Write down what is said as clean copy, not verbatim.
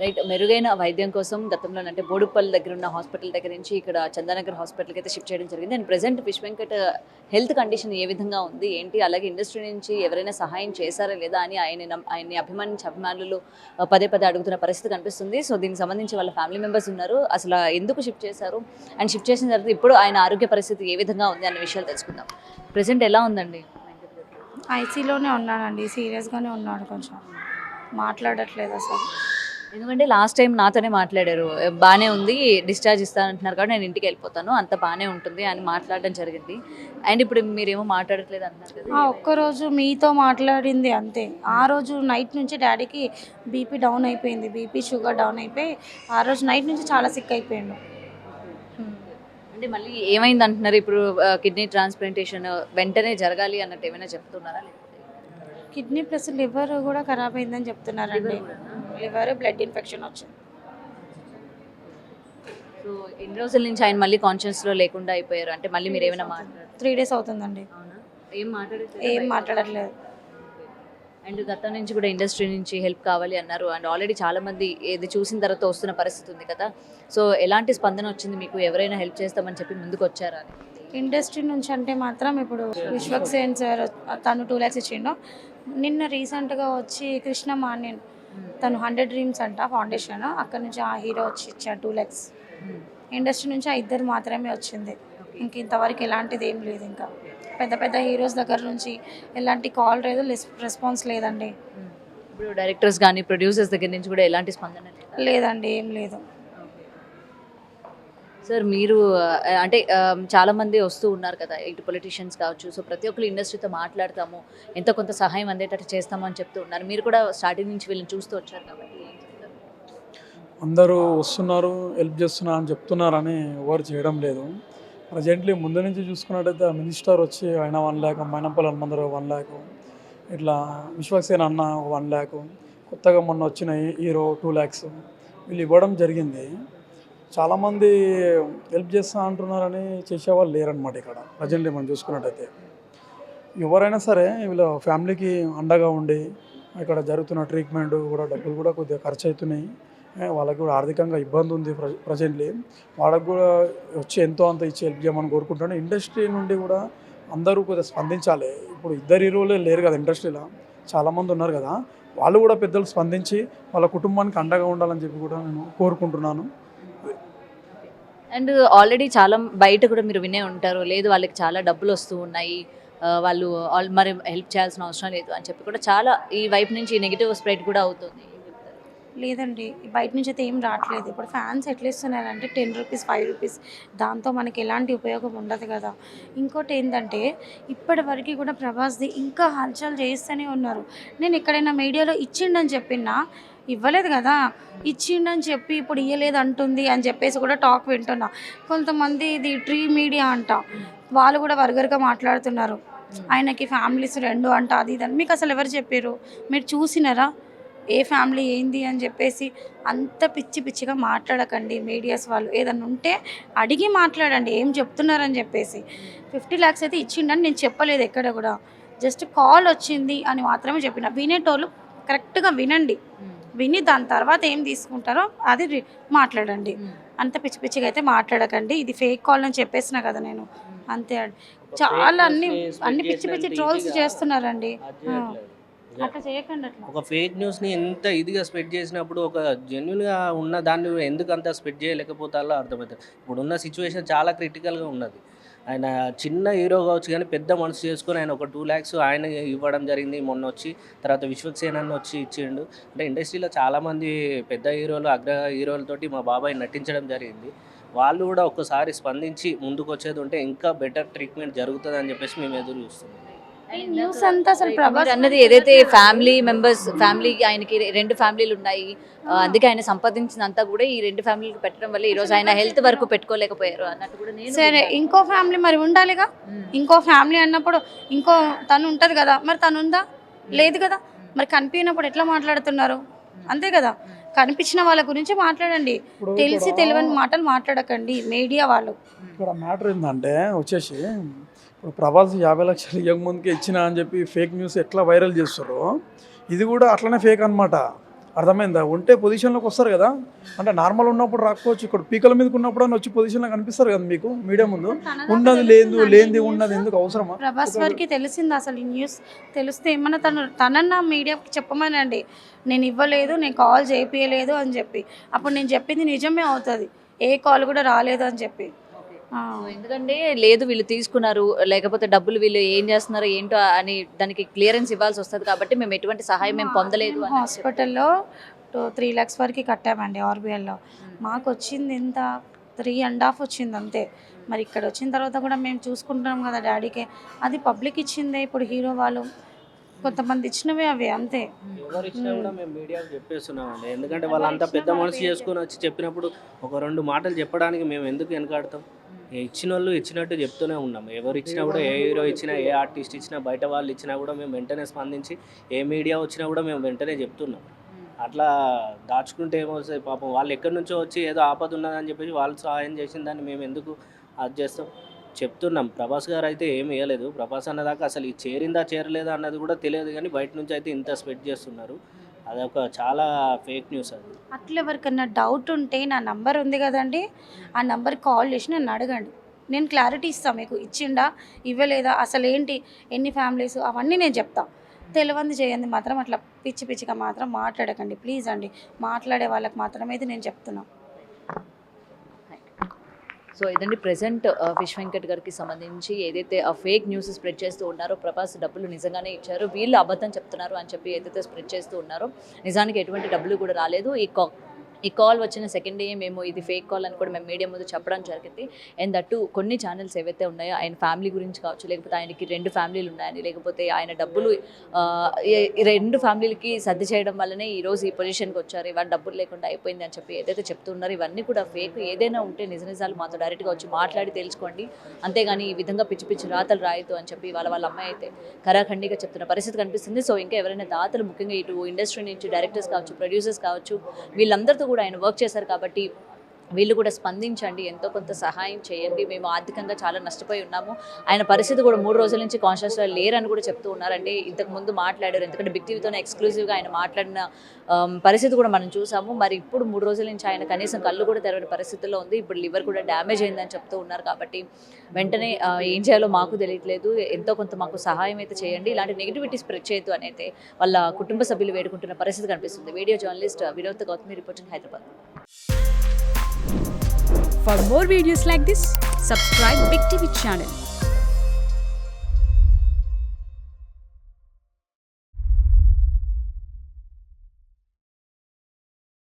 Right. మెరుగైన వైద్యం కోసం గతంలో అంటే బోడుప్పల్ దగ్గర ఉన్న హాస్పిటల్ దగ్గర నుంచి ఇక్కడ చందానగర్ హాస్పిటల్‌కి అయితే షిఫ్ట్ చేయడం జరిగింది. అండ్ ప్రెజెంట్ ఫిష్ వెంకట్ హెల్త్ కండిషన్ ఏ విధంగా ఉంది? ఏంటి? అలాగే ఇండస్ట్రీ నుంచి ఎవరైనా సహాయం చేశారా లేదా అని ఆయన్ని అభిమానించే అభిమానులు పదే పదే అడుగుతున్న పరిస్థితి కనిపిస్తుంది. సో దీనికి సంబంధించి వాళ్ళ ఫ్యామిలీ మెంబర్స్ ఉన్నారు. అసలు ఎందుకు షిఫ్ట్ చేశారు? అండ్ షిఫ్ట్ చేసిన తర్వాత ఇప్పుడు ఆయన ఆరోగ్య పరిస్థితి ఏ విధంగా ఉంది అన్న విషయాలు తెలుసుకుందాం. ప్రెజెంట్ ఎలా ఉందండి? ఐసీలోనే ఉన్నానండి. సీరియస్‌గానే ఉన్నాడు కొంచెం. మాట్లాడట్లేదు అసలు. ఎందుకంటే లాస్ట్ టైం నాతోనే మాట్లాడారు. బానే ఉంది. డిశ్చార్జ్ ఇస్తానంటున్నారు కాబట్టి నేను ఇంటికెళ్ళిపోతాను. అంతా బానే ఉంటుంది అని మాట్లాడడం జరిగింది. అండ్ ఇప్పుడు మీరేమో మాట్లాడట్లేదు అంటున్నారు కదా! ఒక్కరోజు మీతో మాట్లాడింది అంతే. ఆ రోజు నైట్ నుంచి డ్యాడీకి బీపీ డౌన్ అయిపోయింది. బీపీ, షుగర్ డౌన్ అయిపోయి ఆ రోజు నైట్ నుంచి చాలా సిక్ అయిపోయిండు. అంటే మళ్ళీ ఏమైంది అంటున్నారు ఇప్పుడు? కిడ్నీ ట్రాన్స్‌ప్లాంటేషన్ వెంటనే జరగాలి అన్నట్టు ఏమైనా చెప్తున్నారా? కిడ్నీ ప్లస్ లివర్ కూడా ఖరాబ్ అయిందని చెప్తున్నారండి. లివర్, బ్లడ్ ఇన్ఫెక్షన్ వచ్చింది. సో ఎన్ని రోజుల నుంచి ఆయన మళ్ళీ కాన్షియస్‌లో లేకుండా అయిపోయారు? అంటే మళ్ళీ మీరేమైనా మాట్లాడారా? 3 డేస్ అవుతుందండి. అవునా? ఏం మాట్లాడట్లేదా? ఏం మాట్లాడట్లేదు. అండ్ గతం నుంచి కూడా ఇండస్ట్రీ నుంచి హెల్ప్ కావాలి అన్నారు. అండ్ ఆల్రెడీ చాలామంది ఇది చూసిన తర్వాత వస్తున్న పరిస్థితి ఉంది కదా! సో ఎలాంటి స్పందన వచ్చింది మీకు? ఎవరైనా హెల్ప్ చేస్తామని చెప్పి ముందుకు వచ్చారా అని? ఇండస్ట్రీ నుంచి అంటే మాత్రం ఇప్పుడు విశ్వక్సేన్ సార్ తను 2 lakhs ఇచ్చిండు. నిన్న రీసెంట్గా వచ్చి కృష్ణ మాన్యన్ తను 100 డ్రీమ్స్ అంట ఫౌండేషన్, అక్కడ నుంచి ఆ హీరో వచ్చి ఇచ్చాడు 2 lakhs. ఇండస్ట్రీ నుంచి ఆ ఇద్దరు మాత్రమే వచ్చింది. ఇంక ఇంతవరకు ఎలాంటిది ఏం లేదు. ఇంకా పెద్ద పెద్ద హీరోస్ దగ్గర నుంచి ఎలాంటి కాల్ లేదు, రెస్పాన్స్ లేదండి. ఇప్పుడు డైరెక్టర్స్ కానీ ప్రొడ్యూసర్స్ దగ్గర నుంచి కూడా ఎలాంటి స్పందన లేదా? లేదండి, ఏం లేదు. సార్ మీరు అంటే చాలామంది వస్తూ ఉన్నారు కదా, ఇటు పొలిటీషియన్స్ కావచ్చు. సో ప్రతి ఒక్కరు ఇండస్ట్రీతో మాట్లాడతాము, ఎంతో కొంత సహాయం అందేటట్టు చేస్తాము అని చెప్తూ ఉన్నారు. మీరు కూడా స్టార్టింగ్ నుంచి వీళ్ళని చూస్తూ వచ్చారు కాబట్టి ఏం చెప్తారు? అందరూ వస్తున్నారు, హెల్ప్ చేస్తున్నారు అని చెప్తున్నారని ఎవరు చేయడం లేదు. ప్రజెంట్లీ ముందు నుంచి చూసుకున్నట్టయితే మినిస్టర్ వచ్చి ఆయన 1 lakh, మైనంపల్లి హనుమంతరావు 1 lakh, ఇట్లా విశ్వక్సేన్ అన్న 1 lakh, కొత్తగా మొన్న వచ్చిన హీరో 2 lakhs వీళ్ళు ఇవ్వడం జరిగింది. చాలామంది హెల్ప్ చేస్తా అంటున్నారని చేసేవాళ్ళు లేరనమాట. ఇక్కడ ప్రజెంట్లీ మనం చూసుకున్నట్టయితే ఎవరైనా సరే వీళ్ళ ఫ్యామిలీకి అండగా ఉండి ఇక్కడ జరుగుతున్న ట్రీట్మెంట్ కూడా డబ్బులు కూడా కొద్దిగా ఖర్చు అవుతున్నాయి. వాళ్ళకి కూడా ఆర్థికంగా ఇబ్బంది ఉంది ప్రజెంట్లీ. వాళ్ళకు కూడా వచ్చి ఎంతో అంత ఇచ్చి హెల్ప్ చేయమని కోరుకుంటాను. ఇండస్ట్రీ నుండి కూడా అందరూ కొద్దిగా స్పందించాలి. ఇప్పుడు 2 హీరోలే లేరు కదా ఇండస్ట్రీలో, చాలామంది ఉన్నారు కదా, వాళ్ళు కూడా పెద్దలు స్పందించి వాళ్ళ కుటుంబానికి అండగా ఉండాలని చెప్పి కూడా నేను కోరుకుంటున్నాను. అండ్ ఆల్రెడీ చాలా బయట కూడా మీరు వినే ఉంటారు, లేదు వాళ్ళకి చాలా డబ్బులు వస్తూ ఉన్నాయి, వాళ్ళు మరి హెల్ప్ చేయాల్సిన అవసరం లేదు అని చెప్పి కూడా చాలా ఈ వైపు నుంచి నెగిటివ్ స్ప్రెడ్ కూడా అవుతుంది. లేదండి, బయట నుంచి అయితే ఏం రావట్లేదు. ఇప్పుడు ఫ్యాన్స్ ఎట్లా ఇస్తున్నారంటే 10 రూపీస్, 5 రూపీస్, దాంతో మనకి ఎలాంటి ఉపయోగం ఉండదు కదా. ఇంకోటి ఏంటంటే ఇప్పటి వరకు కూడా ప్రభాస్ది ఇంకా హల్చల్ చేస్తూనే ఉన్నారు. నేను ఎక్కడైనా మీడియాలో ఇచ్చిండని చెప్పినా ఇవ్వలేదు కదా, ఇచ్చిండని చెప్పి ఇప్పుడు ఇవ్వలేదు అంటుంది అని చెప్పేసి కూడా టాక్ వింటున్నా. కొంతమంది ఇది ట్రీ మీడియా అంట, వాళ్ళు కూడా వర్గర్గా మాట్లాడుతున్నారు. ఆయనకి ఫ్యామిలీస్ 2 అంట, అది ఇది అని. మీకు అసలు ఎవరు చెప్పారు? మీరు చూసినారా ఏ ఫ్యామిలీ ఏంది అని చెప్పేసి? అంత పిచ్చి పిచ్చిగా మాట్లాడకండి. మీడియాస్ వాళ్ళు ఏదన్నా ఉంటే అడిగి మాట్లాడండి, ఏం చెప్తున్నారని చెప్పేసి. 50 lakhs అయితే ఇచ్చిండని నేను చెప్పలేదు ఎక్కడ కూడా. జస్ట్ కాల్ వచ్చింది అని మాత్రమే చెప్పిన. వినేటోళ్ళు కరెక్ట్గా వినండి, విని దాని తర్వాత ఏం తీసుకుంటారో అది మాట్లాడండి. అంత పిచ్చి పిచ్చిగా అయితే మాట్లాడకండి. ఇది ఫేక్ కాల్ అని చెప్పేసిన కదా నేను, అంతే అండి. చాలా అన్ని పిచ్చి పిచ్చి ట్రోల్స్ చేస్తున్నారండి. అట్లా చేయకండి. అట్లా ఒక ఫేక్ న్యూస్ని ఎంత ఇదిగా స్ప్రెడ్ చేసినప్పుడు ఒక జెన్యున్గా ఉన్న దాన్ని ఎందుకు అంత స్ప్రెడ్ చేయలేకపోతారో అర్థమవుతుంది. ఇప్పుడున్న సిచ్యువేషన్ చాలా క్రిటికల్గా ఉన్నది. ఆయన చిన్న హీరో కావచ్చు కానీ పెద్ద మనసు చేసుకొని ఆయన ఒక 2 lakhs ఆయన ఇవ్వడం జరిగింది. మొన్న వచ్చి తర్వాత విశ్వక్సేన్ అన్న వచ్చి ఇచ్చిండు. అంటే ఇండస్ట్రీలో చాలామంది పెద్ద హీరోలు, అగ్ర హీరోలతోటి మా బాబాయ్ నటించడం జరిగింది. వాళ్ళు కూడా ఒక్కసారి స్పందించి ముందుకు వచ్చేది ఉంటే ఇంకా బెటర్ ట్రీట్మెంట్ జరుగుతుంది అని చెప్పేసి మేము ఎదురు చూస్తున్నాం. న్యూస్ అంతా అసలు ప్రభాస్ అన్నది ఏదైతే ఫ్యామిలీ ఆయనకి 2 ఫ్యామిలీలు ఉన్నాయి, అందుకే ఆయన సంపాదించినంతా కూడా ఈ 2 ఫ్యామిలీకి పెట్టడం వల్ల ఈ రోజు ఆయన హెల్త్ వరకు పెట్టుకోలేకపోయారు అన్నట్టు కూడా నేను. సరే, ఇంకో ఫ్యామిలీ మరి ఉండాలిగా. ఇంకో ఫ్యామిలీ అన్నప్పుడు ఇంకో తను ఉంటుంది కదా, మరి తను ఉందా? లేదు కదా. మరి కనిపించినప్పుడు ఎట్లా మాట్లాడుతున్నారు? అంతే కదా. కనిపించిన వాళ్ళ గురించి మాట్లాడండి, తెలిసి తెలియని మాటలు మాట్లాడకండి మీడియా వాళ్ళు. ఇక్కడ మ్యాటర్ ఏంటంటే వచ్చేసి ఇప్పుడు ప్రభాస్ 50 లక్షలు ఇవ్వక ముందుకే ఇచ్చిన అని చెప్పి ఫేక్ న్యూస్ ఎట్లా వైరల్ చేస్తారో ఇది కూడా అట్లనే ఫేక్ అనమాట. అర్థమైందా? ఉంటే పొజిషన్లోకి వస్తారు కదా. అంటే నార్మల్ ఉన్నప్పుడు రాకపోవచ్చు, ఇక్కడ పీకల మీదకి ఉన్నప్పుడు అని వచ్చి పొజిషన్లో కనిపిస్తారు కదా మీకు మీడియా ముందు. ఉన్నది లేదు, లేనిది ఉన్నది ఎందుకు అవసరమా? ప్రభాస్ వారికి తెలిసింది అసలు ఈ న్యూస్ తెలిస్తే ఏమన్నా తనన్నా మీడియాకి చెప్పమనండి, నేను ఇవ్వలేదు, నేను కాల్ చేపియలేదు అని చెప్పి. అప్పుడు నేను చెప్పింది నిజమే అవుతుంది, ఏ కాల్ కూడా రాలేదు అని చెప్పి. ఎందుకంటే లేదు వీళ్ళు తీసుకున్నారు, లేకపోతే డబ్బులు వీళ్ళు ఏం చేస్తున్నారో ఏంటో అని దానికి క్లియరెన్స్ ఇవ్వాల్సి వస్తుంది కాబట్టి మేము ఎటువంటి సహాయం మేము పొందలేదు అని హాస్పిటల్లో 3 lakhs వరకు కట్టామండి ఆర్బీఐలో. మాకు వచ్చింది ఎంత 3.5 వచ్చింది అంతే. మరి ఇక్కడ వచ్చిన తర్వాత కూడా మేము చూసుకుంటున్నాం కదా డాడీకి, అది పబ్లిక్ ఇచ్చిందే. ఇప్పుడు హీరో వాళ్ళు కొంతమంది ఇచ్చినవే అవి అంతే. ఎవరు ఇచ్చినా కూడా మేము మీడియాకు చెప్పేస్తున్నామండి, ఎందుకంటే వాళ్ళంతా పెద్ద మనసు చేసుకొని వచ్చి చెప్పినప్పుడు ఒక 2 మాటలు చెప్పడానికి మేము ఎందుకు వెనకాడతాం? ఇచ్చిన వాళ్ళు ఇచ్చినట్టు చెప్తూనే ఉన్నాం. ఎవరు ఇచ్చినా కూడా, ఏ హీరో ఇచ్చినా, ఏ ఆర్టిస్ట్ ఇచ్చినా, బయట వాళ్ళు ఇచ్చినా కూడా మేము వెంటనే స్పందించి, ఏ మీడియా వచ్చినా కూడా మేము వెంటనే చెప్తున్నాం. అట్లా దాచుకుంటే ఏమవుతుంది పాపం, వాళ్ళు ఎక్కడి నుంచో వచ్చి ఏదో ఆపద ఉన్నదని చెప్పేసి వాళ్ళు సహాయం చేసిన దాన్ని మేము ఎందుకు అది చేస్తాం? చెప్తున్నాం. ప్రభాస్ గారు అయితే ఏమి వేయలేదు. ప్రభాస్ అన్నదాకా అసలు ఇది చేరిందా చేరలేదా అన్నది కూడా తెలియదు, కానీ బయట నుంచి అయితే ఇంత స్ప్రెడ్ చేస్తున్నారు. అదొక చాలా ఫేక్ న్యూస్ అది. అట్లా ఎవరికన్నా డౌట్ ఉంటే నా నంబర్ ఉంది కదండి, ఆ నంబర్కి కాల్ చేసి నన్ను అడగండి, నేను క్లారిటీ ఇస్తాను మీకు. ఇచ్చిండా ఇవ్వలేదా, అసలు ఏంటి, ఎన్ని ఫ్యామిలీస్, అవన్నీ నేను చెప్తాను. తెలియంది చేయండి మాత్రం అట్లా పిచ్చి పిచ్చిగా మాత్రం మాట్లాడకండి ప్లీజ్ అండి. మాట్లాడే వాళ్ళకి మాత్రమే ఇది నేను చెప్తున్నాను. సో ఇదండి ప్రెసెంట్ ఫిష్ వెంకట్ గారికి సంబంధించి ఏదైతే ఆ ఫేక్ న్యూస్ స్ప్రెడ్ చేస్తూ ఉన్నారో, ప్రభాస్ డబ్బులు నిజంగానే ఇచ్చారు, వీళ్ళు అబద్ధం చెప్తున్నారు అని చెప్పి ఏదైతే స్ప్రెడ్ చేస్తూ ఉన్నారో, నిజానికి ఎటువంటి డబ్బులు కూడా రాలేదు. ఈ కాల్ వచ్చిన సెకండ్ డే మేము ఇది ఫేక్ కాల్ అని కూడా మేము మీడియా ముందు చెప్పడం జరిగింది. అండ్ దట్టు కొన్ని ఛానల్స్ ఏవైతే ఉన్నాయో ఆయన ఫ్యామిలీ గురించి కావచ్చు, లేకపోతే ఆయనకి 2 ఫ్యామిలీలు ఉన్నాయని, లేకపోతే ఆయన డబ్బులు 2 ఫ్యామిలీలకి సర్ది చేయడం వల్లనే ఈరోజు ఈ పొజిషన్కి వచ్చారు, ఇవాళ డబ్బులు లేకుండా అయిపోయింది అని చెప్పి ఏదైతే చెప్తున్నారో ఇవన్నీ కూడా ఫేక్. ఏదైనా ఉంటే నిజ నిజాలు మాతో డైరెక్ట్గా వచ్చి మాట్లాడి తెలుసుకోండి, అంతేగాని ఈ విధంగా పిచ్చి పిచ్చి రాతలు రాయొద్దు అని చెప్పి వాళ్ళ అమ్మాయి అయితే కరాఖండిగా చెప్తున్న పరిస్థితి కనిపిస్తుంది. సో ఇంకా ఎవరైనా దాతలు, ముఖ్యంగా ఇటు ఇండస్ట్రీ నుంచి డైరెక్టర్స్ కావచ్చు, ప్రొడ్యూసర్స్ కావచ్చు, వీళ్ళందరితో కూడా ఆయన వర్క్ చేశారు కాబట్టి వీళ్ళు కూడా స్పందించండి, ఎంతో కొంత సహాయం చేయండి. మేము ఆర్థికంగా చాలా నష్టపోయి ఉన్నాము. ఆయన పరిస్థితి కూడా 3 రోజుల నుంచి కాన్షియస్గా లేరని కూడా చెప్తూ ఉన్నారు. అంటే ఇంతకు ముందు మాట్లాడారు, ఎందుకంటే బిగ్ టీవీతోనే ఎక్స్క్లూజివ్గా ఆయన మాట్లాడిన పరిస్థితి కూడా మనం చూసాము. మరి ఇప్పుడు 3 రోజుల నుంచి ఆయన కనీసం కళ్ళు కూడా తెరవని పరిస్థితిలో ఉంది. ఇప్పుడు లివర్ కూడా డ్యామేజ్ అయిందని చెప్తూ ఉన్నారు. కాబట్టి వెంటనే ఏం చేయాలో మాకు తెలియట్లేదు, ఎంతో కొంత మాకు సహాయం అయితే చేయండి, ఇలాంటి నెగిటివిటీ స్ప్రెడ్ చేయొద్దు అని అయితే వాళ్ళ కుటుంబ సభ్యులు వేడుకుంటున్న పరిస్థితి కనిపిస్తుంది. Video journalist Vinod Gautami, reporting, Hyderabad. For more videos like this, subscribe Big TV channel.